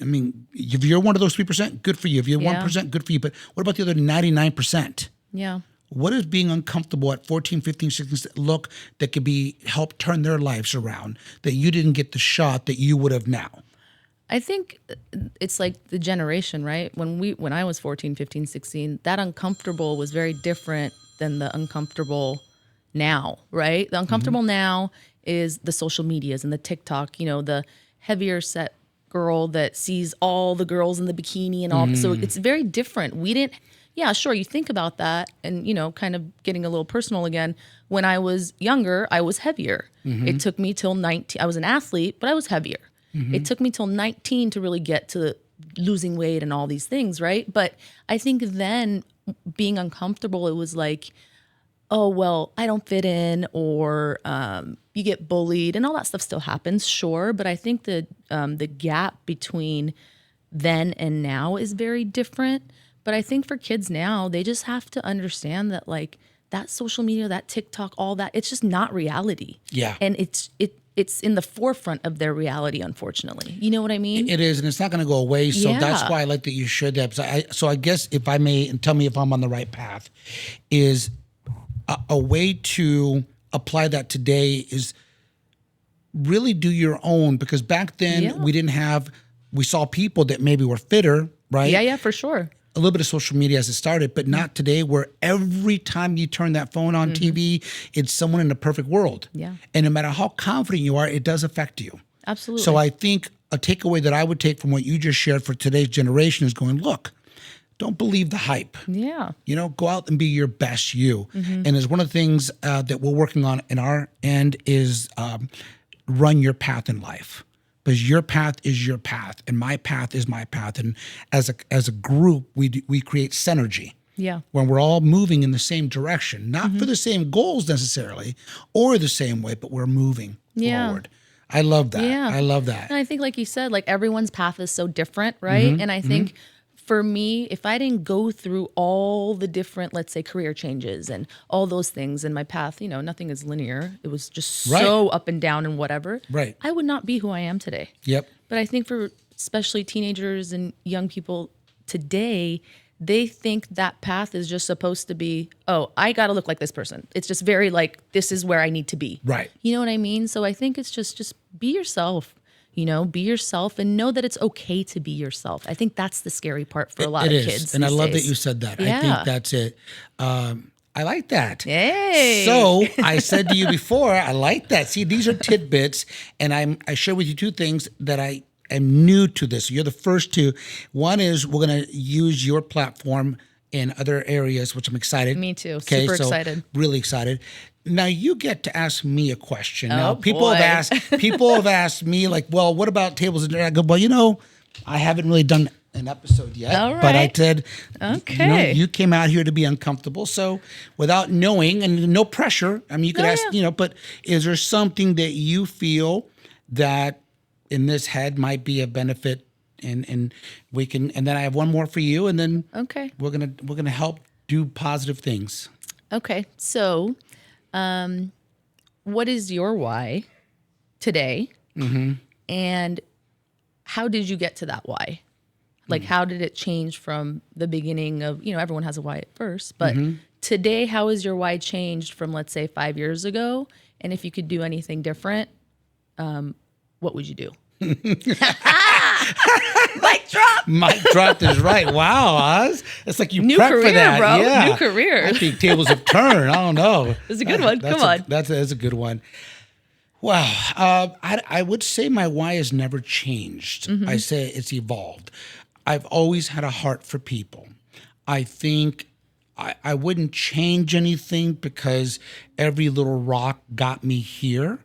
Speaker 1: I mean, if you're one of those 3%, good for you. If you're 1%, good for you. But what about the other 99%?
Speaker 2: Yeah.
Speaker 1: What is being uncomfortable at 14, 15, 16 look that could be help turn their lives around that you didn't get the shot that you would have now?
Speaker 2: I think it's like the generation, right? When I was 14, 15, 16, that uncomfortable was very different than the uncomfortable now, right? The uncomfortable now is the social medias and the TikTok, you know, the heavier set girl that sees all the girls in the bikini and all. So it's very different. We didn't, yeah, sure. You think about that and, you know, kind of getting a little personal again. When I was younger, I was heavier. It took me till 19. I was an athlete, but I was heavier. It took me till 19 to really get to losing weight and all these things, right? But I think then being uncomfortable, it was like, oh, well, I don't fit in, or you get bullied, and all that stuff still happens, sure. But I think the gap between then and now is very different. But I think for kids now, they just have to understand that, like, that social media, that TikTok, all that, it's just not reality.
Speaker 1: Yeah.
Speaker 2: And it's in the forefront of their reality, unfortunately. You know what I mean?
Speaker 1: It is, and it's not going to go away. So that's why I like that you shared that. So I guess if I may, and tell me if I'm on the right path, is a way to apply that today is really do your own. Because back then we saw people that maybe were fitter, right?
Speaker 2: Yeah, for sure.
Speaker 1: A little bit of social media as it started, but not today, where every time you turn that phone on TV, it's someone in a perfect world.
Speaker 2: Yeah.
Speaker 1: And no matter how confident you are, it does affect you.
Speaker 2: Absolutely.
Speaker 1: So I think a takeaway that I would take from what you just shared for today's generation is going, look, don't believe the hype.
Speaker 2: Yeah.
Speaker 1: You know, go out and be your best you. And as one of the things that we're working on in our end is run your path in life. Because your path is your path, and my path is my path. And as a group, we create synergy.
Speaker 2: Yeah.
Speaker 1: When we're all moving in the same direction, not for the same goals necessarily, or the same way, but we're moving forward. I love that.
Speaker 2: Yeah.
Speaker 1: I love that.
Speaker 2: And I think, like you said, like everyone's path is so different, right? And I think for me, if I didn't go through all the different, let's say, career changes and all those things in my path, you know, nothing is linear. It was just so up and down and whatever.
Speaker 1: Right.
Speaker 2: I would not be who I am today.
Speaker 1: Yep.
Speaker 2: But I think for especially teenagers and young people today, they think that path is just supposed to be, oh, I got to look like this person. It's just very like, this is where I need to be.
Speaker 1: Right.
Speaker 2: You know what I mean? So I think it's just be yourself. You know, be yourself and know that it's okay to be yourself. I think that's the scary part for a lot of kids.
Speaker 1: And I love
Speaker 2: days.
Speaker 1: that you said that.
Speaker 2: Yeah.
Speaker 1: I think that's it. I like that.
Speaker 2: Hey.
Speaker 1: So I said to you before, I like that. See, these are tidbits, and I share with you two things that I am new to this. You're the first two. One is we're going to use your platform in other areas, which I'm excited.
Speaker 2: Me too. Okay, super excited.
Speaker 1: Really excited. Now you get to ask me a question. Now
Speaker 2: boy.
Speaker 1: People have asked me, like, well, what about tables and I go, well, you know, I haven't really done an episode yet.
Speaker 2: All right.
Speaker 1: But I said,
Speaker 2: okay.
Speaker 1: You know, you came out here to be uncomfortable. So without knowing, and no pressure, I mean, you could ask, you know, but is there something that you feel that in this head might be a benefit, and we can, and then I have one more for you, and then we're gonna help do positive things.
Speaker 2: Okay. So what is your why today? And how did you get to that why? Like, how did it change from the beginning of, you know, everyone has a why at first, but today, how is your why changed from, let's say, 5 years ago? And if you could do anything different, what would you do? Mic drop.
Speaker 1: Mic drop is right. Wow, Oz. It's like you
Speaker 2: New
Speaker 1: prepped
Speaker 2: career,
Speaker 1: for that.
Speaker 2: bro.
Speaker 1: Yeah.
Speaker 2: New career.
Speaker 1: I think tables have turned. I don't know.
Speaker 2: That's a good one. Come on.
Speaker 1: That's a good one. Wow. I would say my why has never changed. I say it's evolved. I've always had a heart for people. I think I wouldn't change anything because every little rock got me here.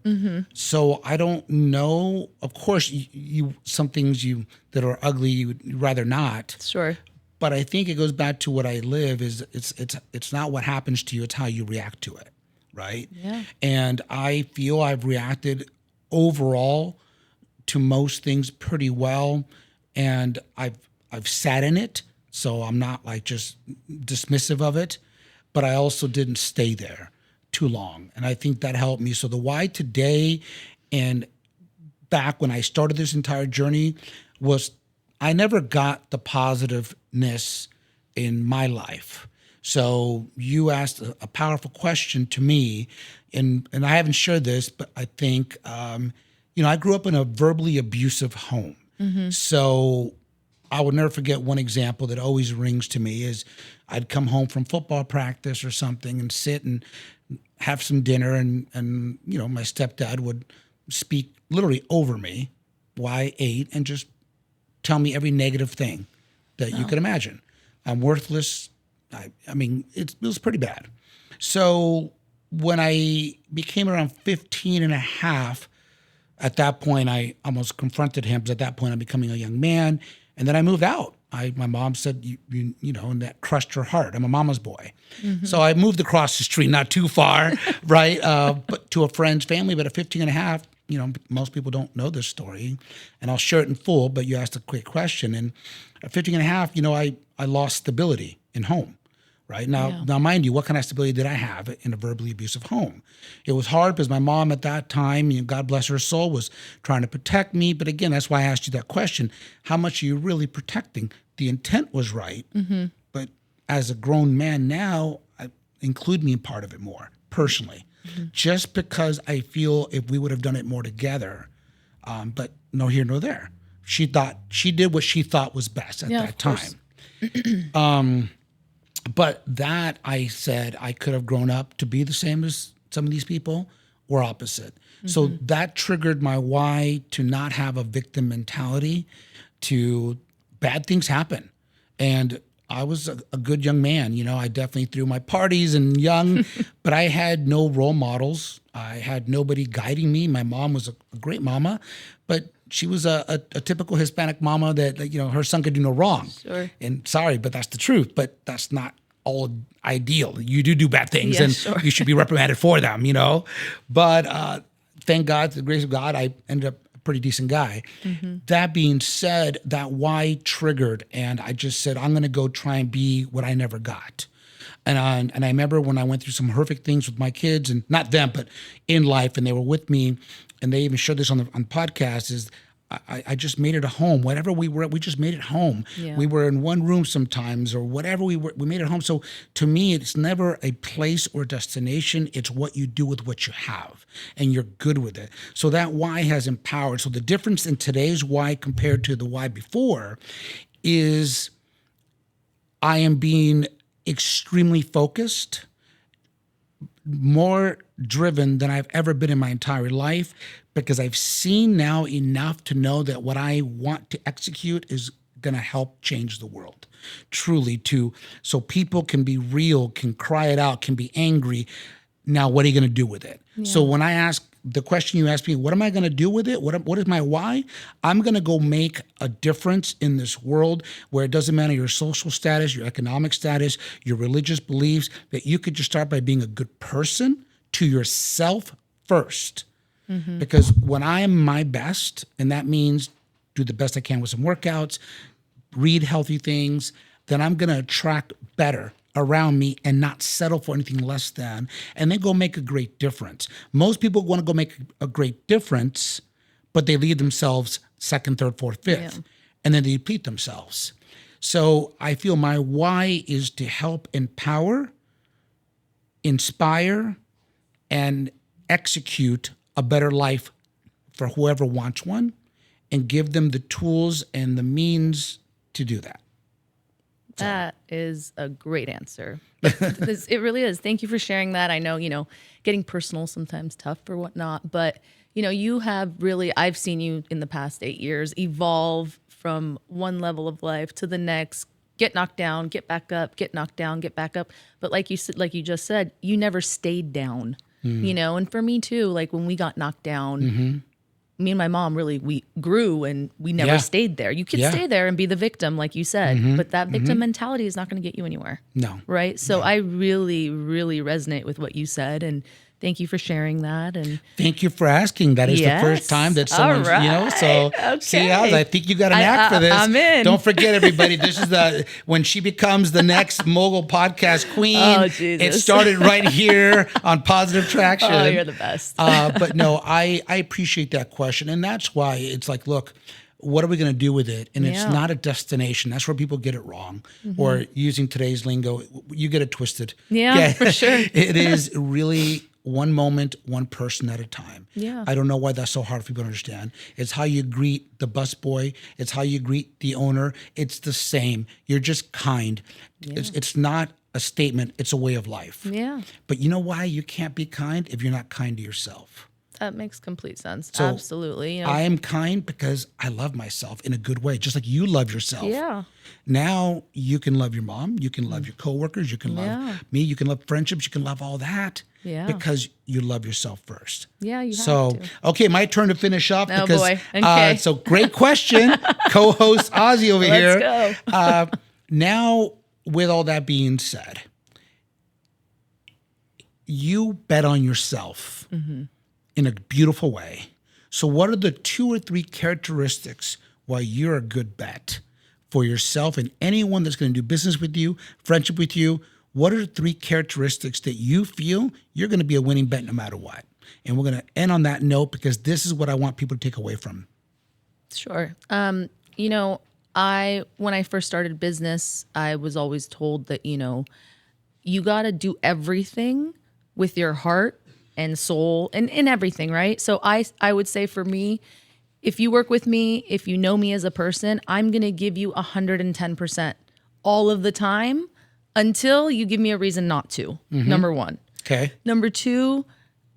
Speaker 1: So I don't know. Of course, you some things you that are ugly you'd rather not.
Speaker 2: Sure.
Speaker 1: But I think it goes back to what I live is it's not what happens to you, it's how you react to it, right?
Speaker 2: Yeah.
Speaker 1: And I feel I've reacted overall to most things pretty well, and I've sat in it, so I'm not like just dismissive of it, but I also didn't stay there too long, and I think that helped me. So the why today and back when I started this entire journey was I never got the positiveness in my life. So you asked a powerful question to me, and I haven't shared this, but I think I grew up in a verbally abusive home. So I will never forget one example that always rings to me is I'd come home from football practice or something and sit and have some dinner, and my stepdad would speak literally over me while I ate and just tell me every negative thing that you could imagine. I'm worthless. I mean, it was pretty bad. So when I became around 15 and a half, at that point, I almost confronted him because at that point I'm becoming a young man. And then I moved out. My mom said, and that crushed her heart. I'm a mama's boy. So I moved across the street, not too far, right? But to a friend's family. But at 15 and a half, most people don't know this story. And I'll share it in full, but you asked a quick question. And at 15 and a half, I lost stability in home. Right now, mind you, what kind of stability did I have in a verbally abusive home? It was hard because my mom at that time, God bless her soul, was trying to protect me. But again, that's why I asked you that question: how much are you really protecting? The intent was right, but as a grown man now, I include me in part of it more personally, just because I feel if we would have done it more together, but no here, no there. She did what she thought was best at that time. But that I said I could have grown up to be the same as some of these people or opposite. So that triggered my why to not have a victim mentality, to bad things happen. And I was a good young man. I definitely threw my parties and young, but I had no role models. I had nobody guiding me. My mom was a great mama, but she was a typical Hispanic mama that her son could do no wrong.
Speaker 2: Sure.
Speaker 1: And sorry, but that's the truth. But that's not all ideal. You do bad things,
Speaker 2: Yeah,
Speaker 1: and you should be reprimanded for them. But thank God, through the grace of God, I ended up a pretty decent guy. That being said, that why triggered, and I just said I'm going to go try and be what I never got. And I remember when I went through some horrific things with my kids, and not them, but in life, and they were with me, and they even showed this on podcast, is I just made it a home. Whatever we were, we just made it home.
Speaker 2: Yeah.
Speaker 1: We were in one room sometimes or whatever we made it home. So to me, it's never a place or destination. It's what you do with what you have, and you're good with it. So that why has empowered. So the difference in today's why compared to the why before is I am being extremely focused, more driven than I've ever been in my entire life, because I've seen now enough to know that what I want to execute is going to help change the world, truly, so people can be real, can cry it out, can be angry. Now, what are you going to do with it? Yeah. So when I ask the question you asked me, what am I going to do with it? What is my why? I'm going to go make a difference in this world where it doesn't matter your social status, your economic status, your religious beliefs, that you could just start by being a good person to yourself first. Because when I am my best, and that means do the best I can with some workouts, read healthy things, then I'm going to attract better around me and not settle for anything less than, and then go make a great difference. Most people want to go make a great difference, but they leave themselves second, third, fourth, fifth, and then they deplete themselves. So I feel my why is to help empower, inspire, and execute a better life for whoever wants one, and give them the tools and the means to do that.
Speaker 2: That is a great answer. It really is. Thank you for sharing that. I know, getting personal sometimes tough or whatnot, but you have really, I've seen you in the past 8 years evolve from one level of life to the next, get knocked down, get back up, get knocked down, get back up. But like you said, like you just said, you never stayed down, you know? And for me too, like when we got knocked down, me and my mom really, we grew and we never stayed there. You could stay there and be the victim, like you said, but that victim mentality is not going to get you anywhere.
Speaker 1: No.
Speaker 2: Right. So I really, really resonate with what you said. And thank you for sharing that. And
Speaker 1: thank you for asking. That is the first time that someone's, you know, so see, I think you got an act for this.
Speaker 2: I'm in.
Speaker 1: Don't forget, everybody, this is when she becomes the next mogul podcast queen.
Speaker 2: Oh, Jesus.
Speaker 1: It started right here on Positive Traction.
Speaker 2: Oh, you're the best.
Speaker 1: But no, I appreciate that question. And that's why it's like, look, what are we going to do with it? And it's not a destination. That's where people get it wrong. Or using today's lingo, you get it twisted.
Speaker 2: Yeah, for sure.
Speaker 1: It is really one moment, one person at a time.
Speaker 2: Yeah.
Speaker 1: I don't know why that's so hard for people to understand. It's how you greet the busboy. It's how you greet the owner. It's the same. You're just kind. Yeah. It's not a statement. It's a way of life.
Speaker 2: Yeah.
Speaker 1: But you know why you can't be kind? If you're not kind to yourself.
Speaker 2: That makes complete sense.
Speaker 1: So
Speaker 2: absolutely. You know,
Speaker 1: I am kind because I love myself in a good way, just like you love yourself.
Speaker 2: Yeah.
Speaker 1: Now you can love your mom. You can love your coworkers. You can love me. You can love friendships. You can love all that.
Speaker 2: Yeah.
Speaker 1: Because you love yourself first.
Speaker 2: Yeah, you have
Speaker 1: to. Okay, my turn to finish up.
Speaker 2: Oh,
Speaker 1: because,
Speaker 2: boy. Okay.
Speaker 1: So great question. Co-host Azy over here.
Speaker 2: Let's
Speaker 1: go. Now, with all that being said, you bet on yourself in a beautiful way. So what are the 2 or 3 characteristics why you're a good bet for yourself and anyone that's going to do business with you, friendship with you? What are the 3 characteristics that you feel you're going to be a winning bet no matter what? And we're going to end on that note because this is what I want people to take away from.
Speaker 2: Sure. You know, when I first started business, I was always told that, you know, you got to do everything with your heart and soul and everything, right? So I would say for me, if you work with me, if you know me as a person, I'm going to give you 110% all of the time until you give me a reason not to, number 1.
Speaker 1: Okay.
Speaker 2: Number 2,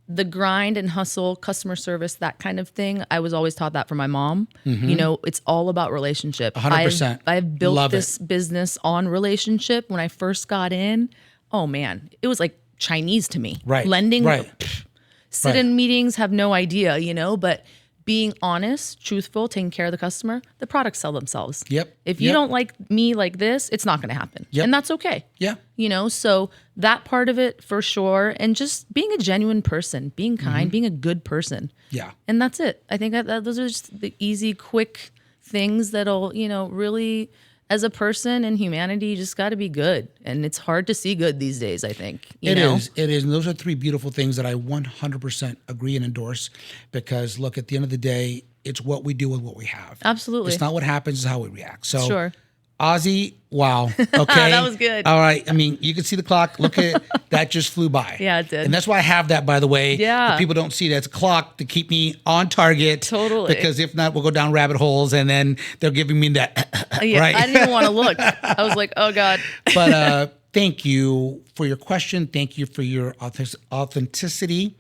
Speaker 2: the grind and hustle, customer service, that kind of thing. I was always taught that from my mom. You know, it's all about relationship.
Speaker 1: 100%.
Speaker 2: I've built this business on relationship. When I first got in, oh man, it was like Chinese to me.
Speaker 1: Right.
Speaker 2: Lending,
Speaker 1: right.
Speaker 2: sit in meetings, have no idea, you know, but being honest, truthful, taking care of the customer, the products sell themselves.
Speaker 1: Yep.
Speaker 2: If you don't like me like this, it's not going to happen.
Speaker 1: Yep.
Speaker 2: And that's okay.
Speaker 1: Yeah.
Speaker 2: You know, so that part of it for sure. And just being a genuine person, being kind, being a good person.
Speaker 1: Yeah.
Speaker 2: And that's it. I think that those are just the easy, quick things that'll, you know, really, as a person in humanity, you just got to be good. And it's hard to see good these days, I think.
Speaker 1: It is. And those are 3 beautiful things that I 100% agree and endorse because, look, at the end of the day, it's what we do with what we have.
Speaker 2: Absolutely.
Speaker 1: It's not what happens, it's how we react. So,
Speaker 2: Sure.
Speaker 1: Azy, wow. Okay.
Speaker 2: That was good.
Speaker 1: All right. I mean, you can see the clock. Look at that just flew by.
Speaker 2: Yeah, it did.
Speaker 1: And that's why I have that, by the way.
Speaker 2: Yeah.
Speaker 1: If people don't see that's a clock to keep me on target.
Speaker 2: Totally.
Speaker 1: Because if not, we'll go down rabbit holes and then they're giving me that.
Speaker 2: Yeah,
Speaker 1: right.
Speaker 2: I didn't even want to look. I was like, oh God.
Speaker 1: But thank you for your question. Thank you for your authenticity.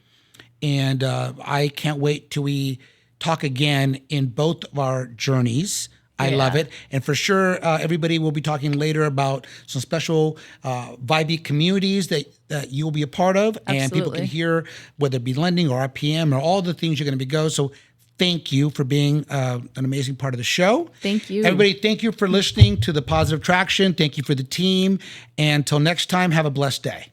Speaker 1: And I can't wait till we talk again in both of our journeys. I love it. And for sure, everybody will be talking later about some special vibey communities that you'll be a part of.
Speaker 2: Absolutely.
Speaker 1: And people can hear whether it be lending or RPM or all the things you're going to be go. So thank you for being an amazing part of the show.
Speaker 2: Thank you.
Speaker 1: Everybody, thank you for listening to the Positive Traction. Thank you for the team. And until next time, have a blessed day.